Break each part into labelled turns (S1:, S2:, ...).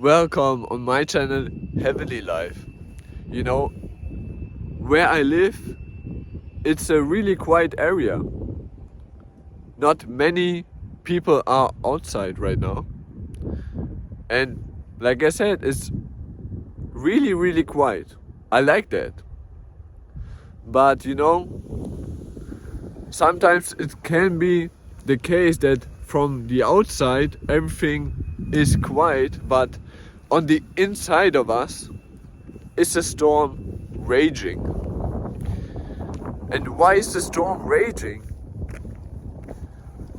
S1: Welcome on my channel Heavenly Life. You know, where I live, it's a really quiet area. Not many people are outside right now. And like I said, it's really quiet. I like that. But you know, sometimes it can be the case that from the outside everything is quiet, but on the inside of us is a storm raging. And why is the storm raging?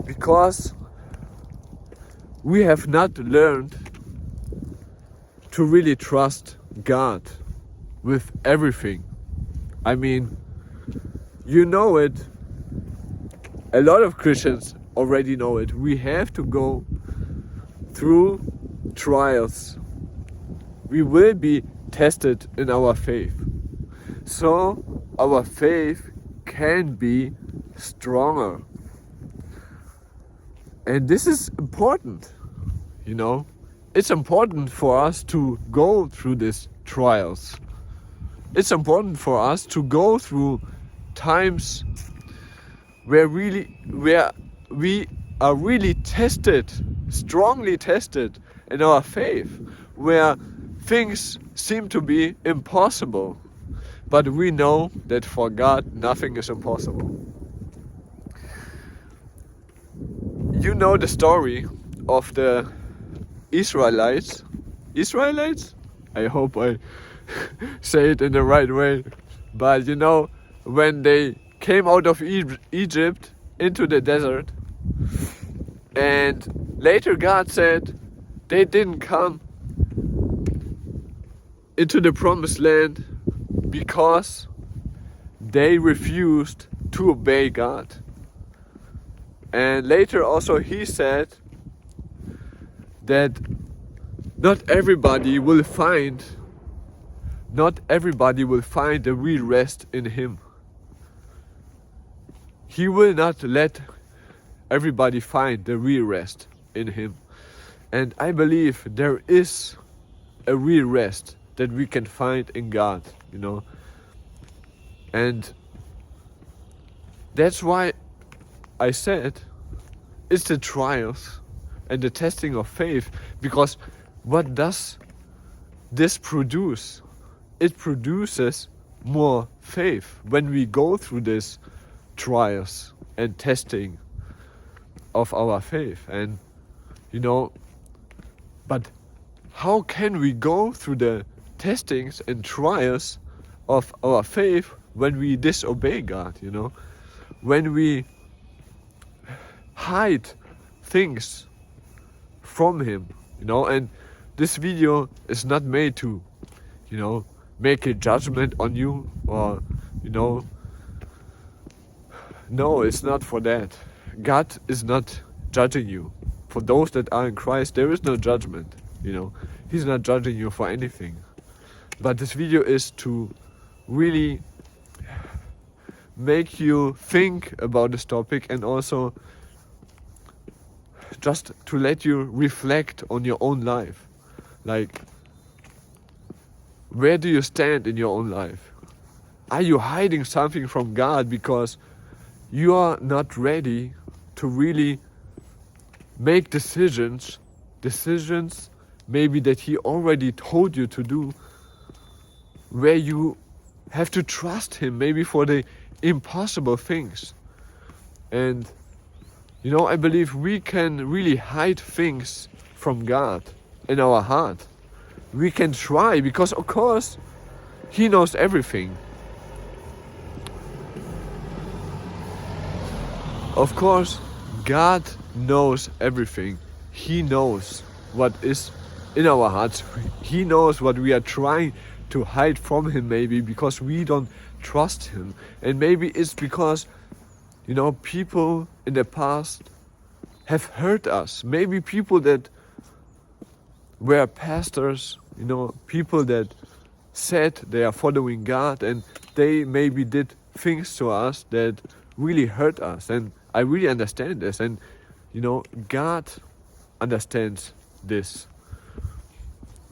S1: Because we have not learned to really trust God with everything. I mean, you know it. A lot of Christians already know it. We have to go through trials. We will be tested in our faith. So our faith can be stronger. And this is important, you know. It's important for us to go through these trials. It's important for us to go through times where we are really tested, strongly tested in our faith, where things seem to be impossible. But we know that for God nothing is impossible. You know the story of the Israelites? I hope I say it in the right way. But you know, when they came out of Egypt into the desert, and later God said they didn't come into the promised land because they refused to obey God. And later also he said that not everybody will find the real rest in him. He will not let everybody find the real rest in him. And I believe there is a real rest that we can find in God, you know. And that's why I said it's the trials and the testing of faith, because what does this produce? It produces more faith when we go through these trials and testing of our faith. And you know, but how can we go through the testings and trials of our faith when we disobey God, you know? When we hide things from Him, you know? And this video is not made to, you know, make a judgment on you, or, you know, no, it's not for that. God is not judging you. For those that are in Christ, there is no judgment, you know. He's not judging you for anything. But this video is to really make you think about this topic, and also just to let you reflect on your own life. Like, where do you stand in your own life? Are you hiding something from God because you are not ready to really make decisions maybe that He already told you to do, where you have to trust Him maybe for the impossible things? And you know, I believe we can really hide things from God in our heart. We can try, because of course He knows everything. Of course God knows everything. He knows what is in our hearts. He knows what we are trying to hide from Him, maybe because we don't trust Him. And maybe it's because, you know, people in the past have hurt us. Maybe people that were pastors, you know, people that said they are following God, and they maybe did things to us that really hurt us. And I really understand this. And, you know, God understands this.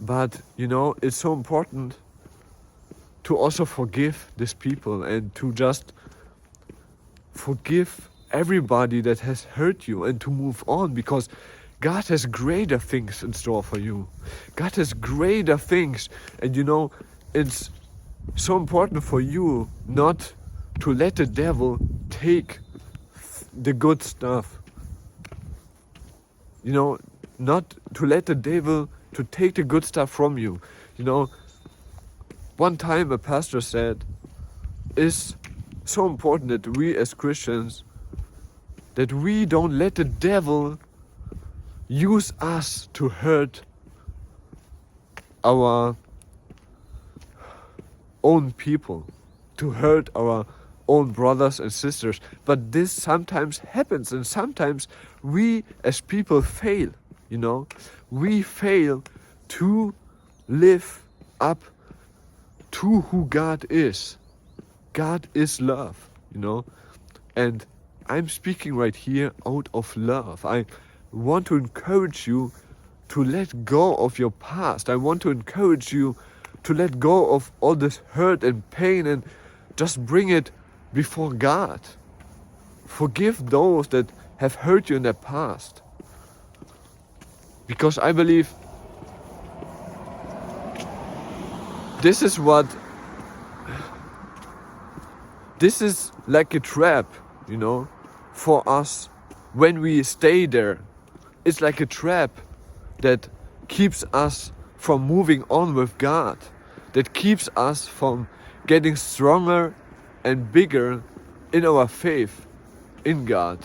S1: But, it's so important to also forgive these people and to just forgive everybody that has hurt you and to move on, because God has greater things in store for you. God has greater things, and it's so important for you not to let the devil take the good stuff. Not to let the devil to take the good stuff from you. One time a pastor said, it's so important that we as Christians, that we don't let the devil use us to hurt our own people, to hurt our own brothers and sisters. But this sometimes happens, and sometimes we as people fail, we fail to live up to who God is. God is love, and I'm speaking right here out of love. I want to encourage you to let go of your past. I want to encourage you to let go of all this hurt and pain and just bring it before God. Forgive those that have hurt you in the past. Because I believe this is like a trap, for us when we stay there. It's like a trap that keeps us from moving on with God, that keeps us from getting stronger and bigger in our faith in God.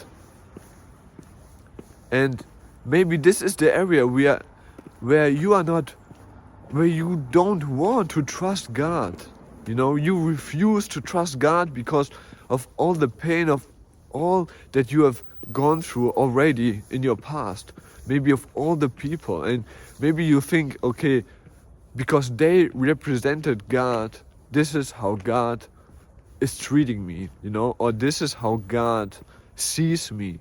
S1: And maybe this is the area where you don't want to trust God. You refuse to trust God because of all the pain, of all that you have gone through already in your past. Maybe of all the people. And maybe you think, okay, because they represented God, this is how God is treating me, or this is how God sees me.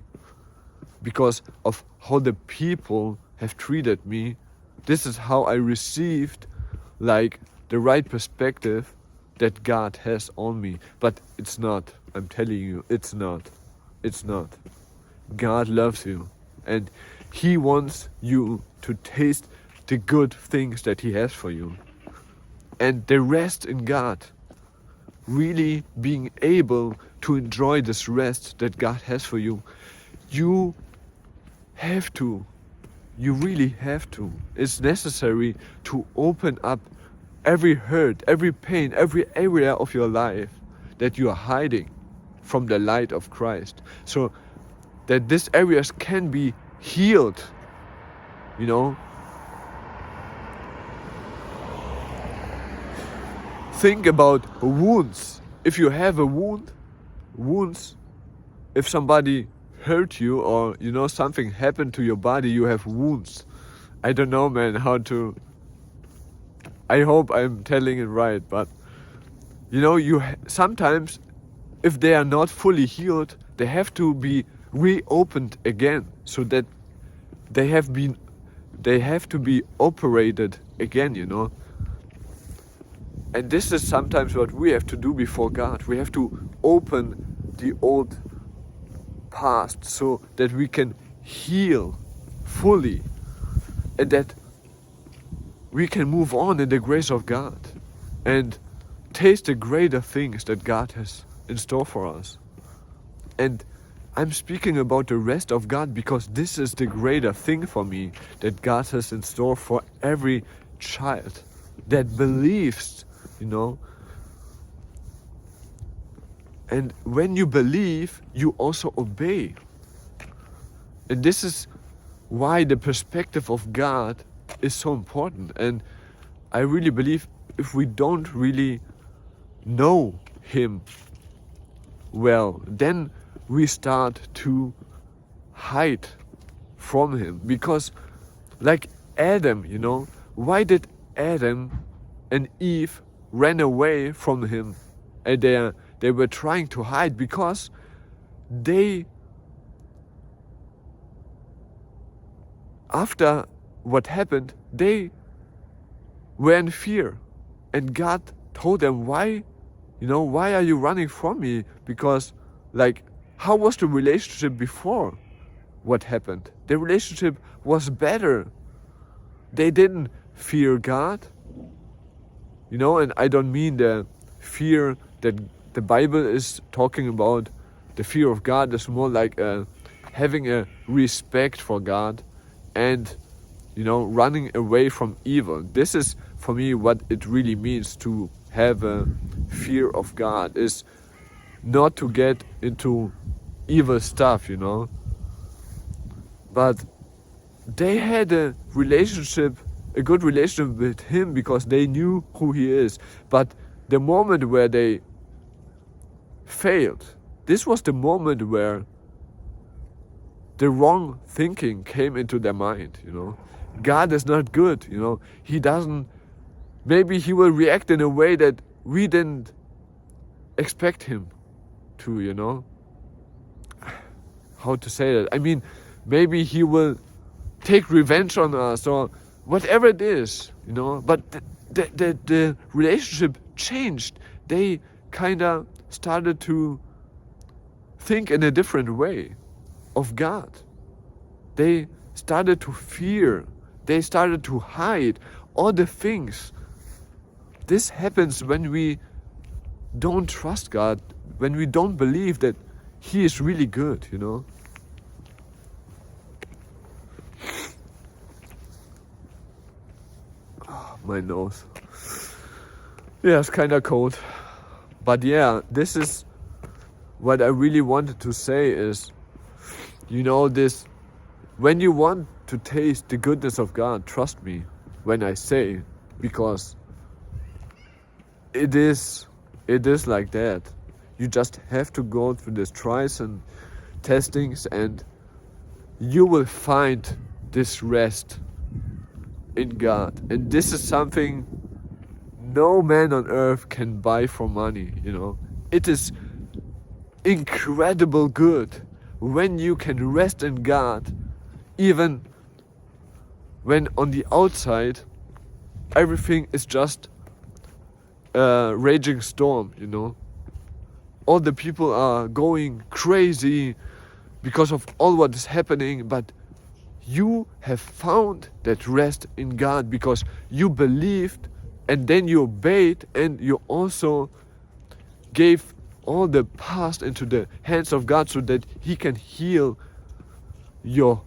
S1: Because of how the people have treated me, this is how I received the right perspective that God has on me. But it's not. I'm telling you, it's not. It's not. God loves you, and He wants you to taste the good things that He has for you. And the rest in God, really being able to enjoy this rest that God has for you, you have to. You really have to. It's necessary to open up every hurt, every pain, every area of your life that you are hiding from the light of Christ, so that these areas can be healed. Think about wounds. If you have a wounds, if somebody hurt you or something happened to your body, you have wounds. I don't know, man, how to. I hope I'm telling it right, but sometimes if they are not fully healed, they have to be reopened again, so that they have to be operated again, And this is sometimes what we have to do before God. We have to open the old past so that we can heal fully, and that we can move on in the grace of God and taste the greater things that God has in store for us. And I'm speaking about the rest of God because this is the greater thing for me that God has in store for every child that believes, And when you believe, you also obey. And this is why the perspective of God is so important. And I really believe if we don't really know Him well, then we start to hide from Him. Because like Adam, why did Adam and Eve ran away from Him? And they were trying to hide because after what happened, they were in fear. And God told them, why are you running from me? Because, like, how was the relationship before what happened? The relationship was better. They didn't fear God. And I don't mean the fear that the Bible is talking about. The fear of God is more like having a respect for God and, running away from evil. This is, for me, what it really means to have a fear of God, is not to get into evil stuff, But they had a good relationship with Him because they knew who He is. But the moment where they failed, this was the moment where the wrong thinking came into their mind, God is not good, He doesn't, maybe He will react in a way that we didn't expect Him to, How to say that? I mean, maybe He will take revenge on us or whatever it is, But the relationship changed. They kind of started to think in a different way of God. They started to fear. They started to hide all the things. This happens when we don't trust God, when we don't believe that He is really good, Oh, my nose. Yeah, it's kind of cold. But yeah, this is what I really wanted to say is, this, when you want to taste the goodness of God, trust me when I say, because it is like that. You just have to go through these trials and testings, and you will find this rest in God. And this is something no man on earth can buy for money, It is incredible good when you can rest in God, even when on the outside everything is just a raging storm, All the people are going crazy because of all what is happening, but you have found that rest in God because you believed and then you obeyed, and you also gave all the past into the hands of God so that He can heal you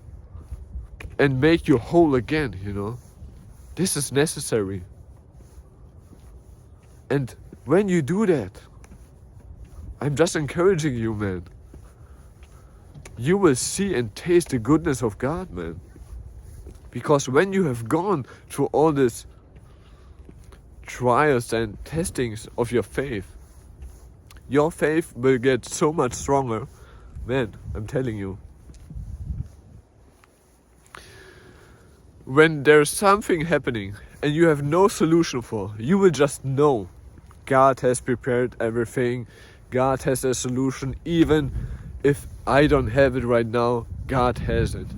S1: and make you whole again, This is necessary. And when you do that, I'm just encouraging you, man. You will see and taste the goodness of God, man. Because when you have gone through all these trials and testings of your faith will get so much stronger. Man, I'm telling you. When there's something happening and you have no solution for, you will just know God has prepared everything. God has a solution. Even if I don't have it right now, God has it.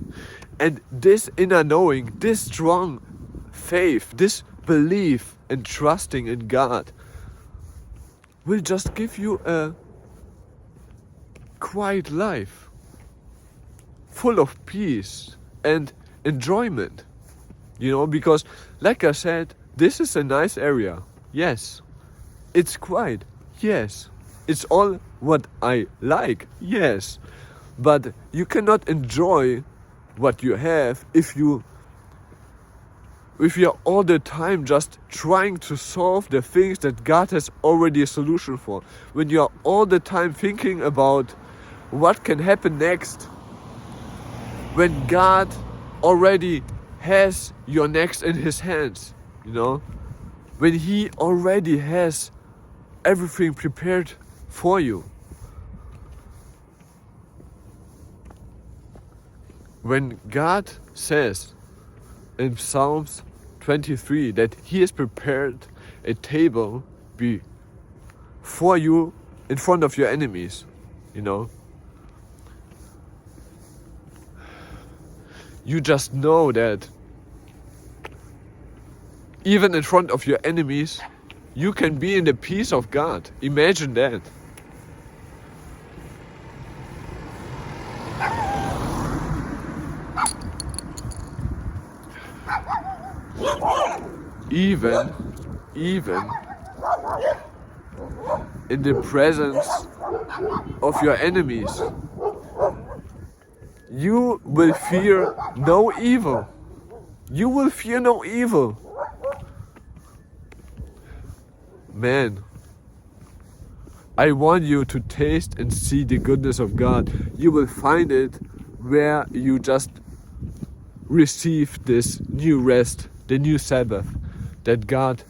S1: And this inner knowing, this strong faith, this belief and trusting in God will just give you a quiet life, full of peace and enjoyment. Because like I said, this is a nice area. Yes. It's quiet. Yes. It's all what I like. Yes. But you cannot enjoy what you have if you're all the time just trying to solve the things that God has already a solution for. When you're all the time thinking about what can happen next, when God already has your next in His hands, when He already has everything prepared for you. When God says in Psalms 23 that He has prepared a table before you in front of your enemies, you just know that even in front of your enemies, you can be in the peace of God. Imagine that. Even in the presence of your enemies, you will fear no evil. You will fear no evil. Man, I want you to taste and see the goodness of God. You will find it where you just receive this new rest, the new Sabbath that God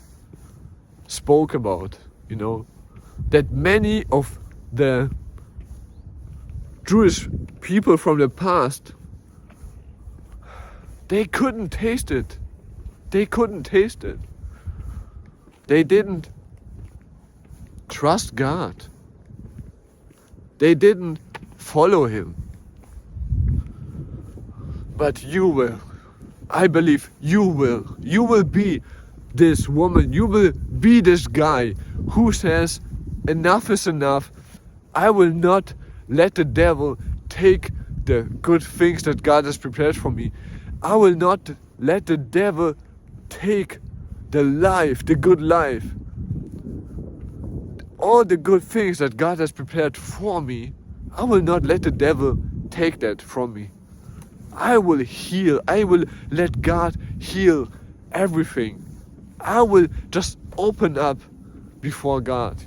S1: spoke about, that many of the Jewish people from the past, they couldn't taste it. They couldn't taste it. They didn't trust God. They didn't follow Him. But you will. I believe you will. You will be this woman. You will be this guy who says, enough is enough. I will not let the devil take the good things that God has prepared for me. I will not let the devil take the life, the good life. All the good things that God has prepared for me, I will not let the devil take that from me. I will heal. I will let God heal everything. I will just open up before God,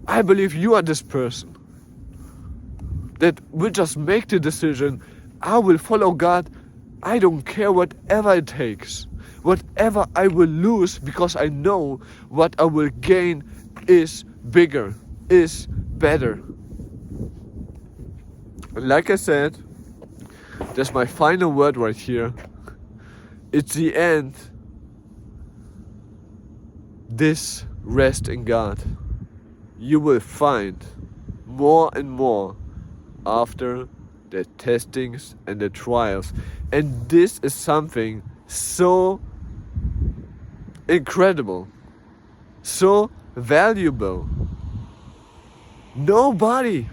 S1: I believe you are this person that will just make the decision, I will follow God. I don't care whatever it takes. Whatever I will lose, because I know what I will gain is bigger, is better. And like I said, that's my final word right here. It's the end. This rest in God, you will find more and more after the testings and the trials. And this is something so incredible, so valuable. Nobody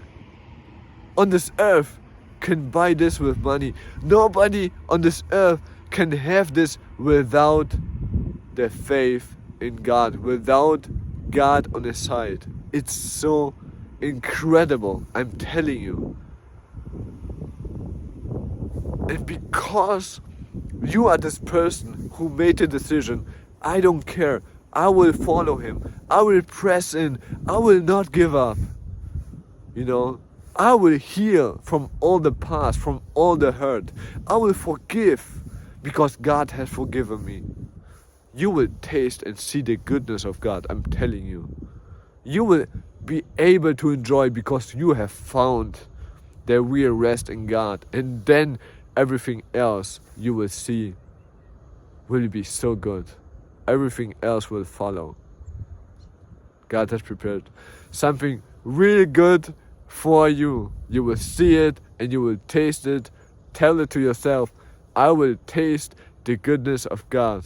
S1: on this earth can buy this with money. Nobody on this earth can have this without the faith in God, without God on his side. It's so incredible, I'm telling you. And because you are this person who made the decision, I don't care, I will follow him, I will press in, I will not give up. I will heal from all the past, from all the hurt. I will forgive because God has forgiven me. You will taste and see the goodness of God, I'm telling you. You will be able to enjoy because you have found the real rest in God. And then everything else you will see will be so good. Everything else will follow. God has prepared something really good for you. You will see it and you will taste it. Tell it to yourself, I will taste the goodness of God.